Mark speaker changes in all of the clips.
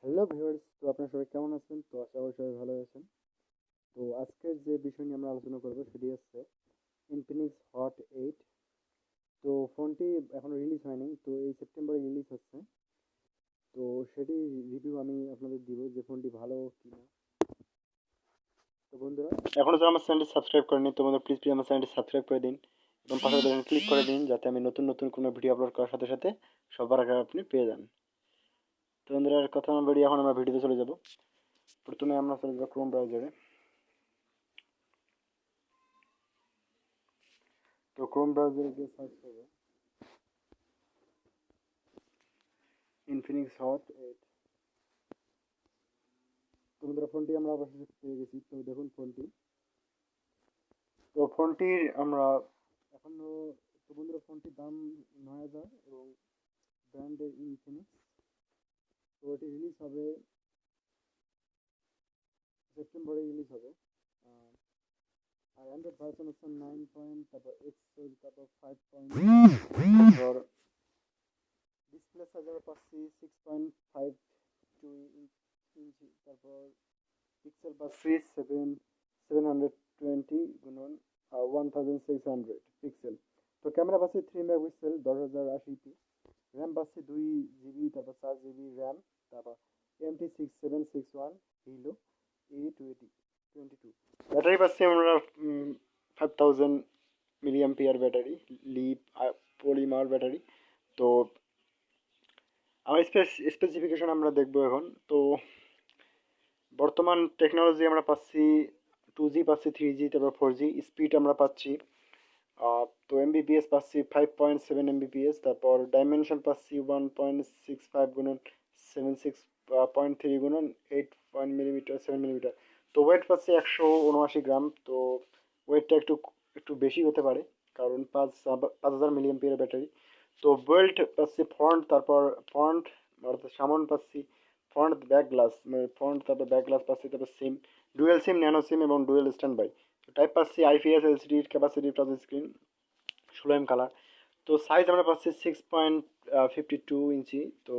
Speaker 1: Hello viewers, তো আপনারা সবাই কেমন আছেন? তো আশা করি সবাই ভালো আছেন। তো আজকের যে বিষয় নিয়ে আমরা আলোচনা করব সেটি হচ্ছে ইনফিনিক্স হট 8। তো ফোনটি এখনো রিলিজ হয়নি, তো এই সেপ্টেম্বরে রিলিজ হচ্ছে। তো সেটি রিভিউ আমি আপনাদের দিব যে ফোনটি ভালো কিনা। তো বন্ধুরা, এখনো যারা আমার চ্যানেলটি সাবস্ক্রাইব করেনি তো বন্ধুরা প্লিজ আমার চ্যানেলটি সাবস্ক্রাইব করে দিন এবং পাশে বাটনে ক্লিক করে দিন যাতে আমি নতুন নতুন কোনো ভিডিও আপলোড করার সাথে সাথে সবার আগে আপনি পেয়ে যান। তো বন্ধুরা, আর কথা না বাড়িয়ে এখন আমরা ভিডিওতে চলে যাব। প্রথমে আমরা চলে যাব ক্রোম ব্রাউজারে। তো ক্রোম ব্রাউজারে গিয়ে সার্চ করবো ইনফিনিক্স হট 8। তো বন্ধুরা, ফোনটি আমরা অবশেষে পেয়ে গেছি। তো দেখুন ফোনটি, তো ফোনটির আমরা এখনো, তো বন্ধুরা ফোনটির দাম 9,000 এবং ব্র্যান্ডের ইনফিনিক্স। তো এটি রিলিজ হবে সেপ্টেম্বরে রিলিজ হবে। আহ, আর অ্যান্ড্রয়েড ভার্সন হচ্ছে 9 পয়েন্ট, তারপর এক্স, তারপর 5 পয়েন্ট, তারপর ডিসপ্লে সাইজ আমরা পাচ্ছি 6.52 ইঞ্চি, তারপর পিক্সেল পাচ্ছি 720 গুণন 1600 পিক্সেল। তো ক্যামেরা পাচ্ছি 3 মেগাপিক্সেল 1080p। র্যাম পাচ্ছি 2 জিবি, তারপর 4 জিবি র্যাম, তারপর MT6761 হিলো E2022। ব্যাটারি পাচ্ছি আমরা 5000 mAh battery, lip polymer battery. তো আমার স্পেসিফিকেশন আমরা দেখবো এখন। তো বর্তমান টেকনোলজি আমরা পাচ্ছি 2G পাচ্ছি, 3G, তারপর 4G স্পিড আমরা পাচ্ছি। তো এমবিপিএস পাচ্ছি 5.7 এমবিপিএস, তারপর ডাইমেনশন পাচ্ছি 1.65 গুণন 76.3 গুণন 8 মিলিমিটার 7 মিলিমিটার। তো ওয়েট পাচ্ছি 179 গ্রাম। তো ওয়েটটা একটু একটু বেশি হতে পারে, কারণ 5,000 mAh ব্যাটারি। তো বেল্ট পাচ্ছি ফ্রন্ট, তারপর ফ্রন্ট অর্থাৎ সামন পাচ্ছি ফ্রন্ট ব্যাক গ্লাস, মানে ফ্রন্ট তারপর ব্যাক গ্লাস পাচ্ছি, তারপর সিম ডুয়েল সিম, ন্যানো সিম এবং ডুয়েল স্ট্যান্ড বাই। টাইপ পাচ্ছি IPS LCD capacity touch screen 16 colour. তো সাইজ আমরা পাচ্ছি 6.52 ইঞ্চি। তো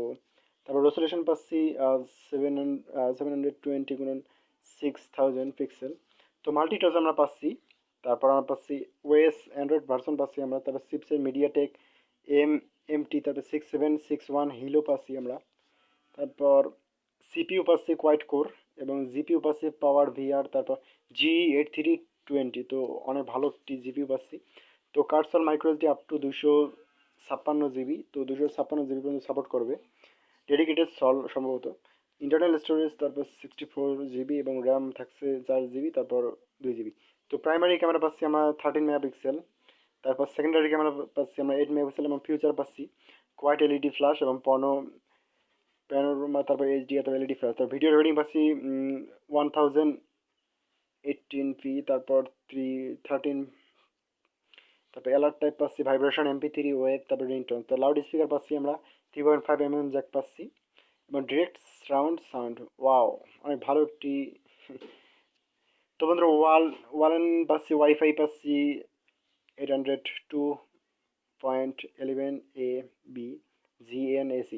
Speaker 1: তারপর রেসোলিউশন পাচ্ছি 720 গুণন 6000 পিক্সেল। তো মাল্টি টাচ আমরা পাচ্ছি। তারপর আমরা পাচ্ছি ওএস অ্যান্ড্রয়েড ভার্সন পাচ্ছি আমরা, তারপর চিপসের মিডিয়াটেক এমটি, তারপর 6761 হিলো পাচ্ছি আমরা। তারপর সিপিইউ পাচ্ছি কোয়াইট কোর এবং জিপিইউ পাচ্ছি পাওয়ার ভিআর, তারপর G8320। তো অনেক ভালো একটি জিপিইউ পাচ্ছি। তো cursor microSD up to 256 GB, তো 256 জিবি পর্যন্ত সাপোর্ট করবে। ডেডিকেটেড সল সম্ভবত। ইন্টারনাল স্টোরেজ তারপর 64 জিবি এবং র্যাম থাকছে 4 জিবি, তারপর 2 জিবি। তো প্রাইমারি ক্যামেরা পাচ্ছি আমরা 13 মেগাপিক্সেল, তারপর সেকেন্ডারি ক্যামেরা পাচ্ছি আমরা 8 মেগাপিক্সেল এবং ফিউচার পাচ্ছি কোয়াইট এলইডি ফ্ল্যাশ এবং প্যানোরামা, তারপর এইচডি, তারপর এলইডি ফ্ল্যাশ। তারপর ভিডিও রেকর্ডিং পাচ্ছি 1018p, তারপর 13, তারপর অ্যালার্ট টাইপ পাচ্ছি ভাইব্রেশন, MP3 ওয়েভ, তারপর রিংটোন। তো লাউড স্পিকার পাচ্ছি আমরা 3.5 জ্যাক পাচ্ছি এবং ডিরেক্ট সারাউন্ড সাউন্ড। ওয়াও, অনেক ভালো একটি। তো বন্ধুরা, ওয়ালেন পাচ্ছি, ওয়াইফাই পাচ্ছি 802.11a/b GNAC।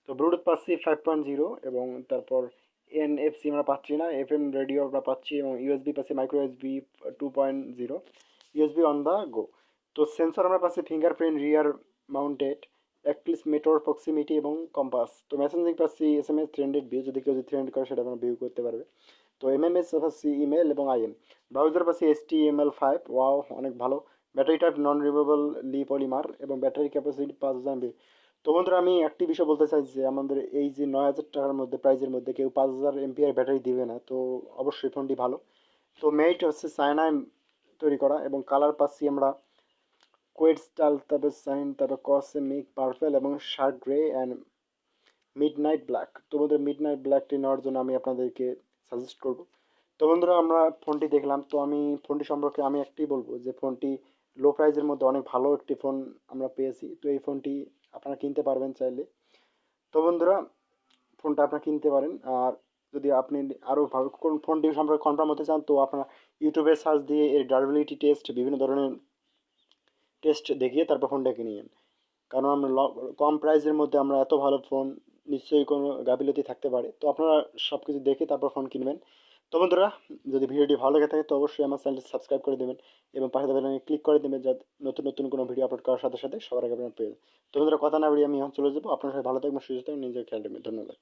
Speaker 1: তো ব্লুটুথ পাচ্ছি 5.0 এবং তারপর NFC আমরা পাচ্ছি না, FM রেডিও আমরা পাচ্ছি এবং ইউএসবি পাচ্ছি micro USB 2.0, USB on the go. তো সেন্সর আমরা পাচ্ছি ফিঙ্গারপ্রিন্ট রিয়ার মাউন্টেড, অ্যাক্টিভ মেটোর প্রক্সিমিটি এবং কম্পাস। তো মেসেঞ্জিং পাচ্ছি SMS থ্রেন্ডেড ভিউ, যদি কেউ যদি থ্রেন্ড করে সেটা আমরা ভিউ করতে পারবে। তো এমএমএস পাচ্ছি ইমেল এবং আইএম। ব্রাউজার পাচ্ছি HTML5। ওয়াও, অনেক ভালো। ব্যাটারি টাইপ নন রিমুভেবল লি পলিমার এবং ব্যাটারি ক্যাপাসিটি 5,000 mAh। তো বন্ধুরা, আমি একটি বিষয় বলতে চাই যে আমাদের এই যে 9,000 টাকার মধ্যে প্রাইজের মধ্যে কেউ 5,000 mAh ব্যাটারি দিবে না, তো অবশ্যই ফোনটি ভালো। তো মেট হচ্ছে চায়নায় তৈরি করা এবং কালার পাচ্ছি আমরা কোয়েট স্টাইল, তারপর সাইন, তারপর কসমিক পার্পল এবং shirt grey and midnight black. তো বন্ধুরা, মিডনাইট ব্ল্যাকটি নেওয়ার জন্য আমি আপনাদেরকে সাজেস্ট করব। তো বন্ধুরা, আমরা ফোনটি দেখলাম। তো আমি ফোনটি সম্পর্কে আমি একটাই বলবো যে ফোনটি লো প্রাইসের মধ্যে অনেক ভালো একটি ফোন আমরা পেয়েছি। তো এই ফোনটি আপনারা কিনতে পারবেন চাইলে। তো বন্ধুরা, ফোনটা আপনারা কিনতে পারেন। আর যদি আপনি আরও ভালো কোন ফোনটি সম্পর্কে কনফার্ম হতে চান তো আপনারা ইউটিউবে সার্চ দিয়ে এর ডার্বিলিটি টেস্ট, বিভিন্ন ধরনের টেস্ট দেখিয়ে তারপর ফোনটা কিনে নিন। কারণ আমরা কম প্রাইসের মধ্যে আমরা এত ভালো ফোন নিশ্চয়ই কোনো গাফিলতি থাকতে পারে। তো আপনারা সব কিছু দেখে তারপর ফোন কিনবেন। তো বন্ধুরা, যদি ভিডিওটি ভালো লেগে থাকে তো অবশ্যই আমার চ্যানেলটি সাবস্ক্রাইব করে দেবেন এবং পাশে বেল আইকনে ক্লিক করে দেবেন, যাতে নতুন নতুন কোনো ভিডিও আপলোড করার সাথে সাথে সবার আগে আপনারা পেয়ে যান। তো বন্ধুরা, কথা না বাড়িয়ে আমি এখন চলে যাবো। আপনার সবাই ভালো থাকবেন, সুস্থ থাকবেন, নিজের খেয়াল রাখবেন। ধন্যবাদ।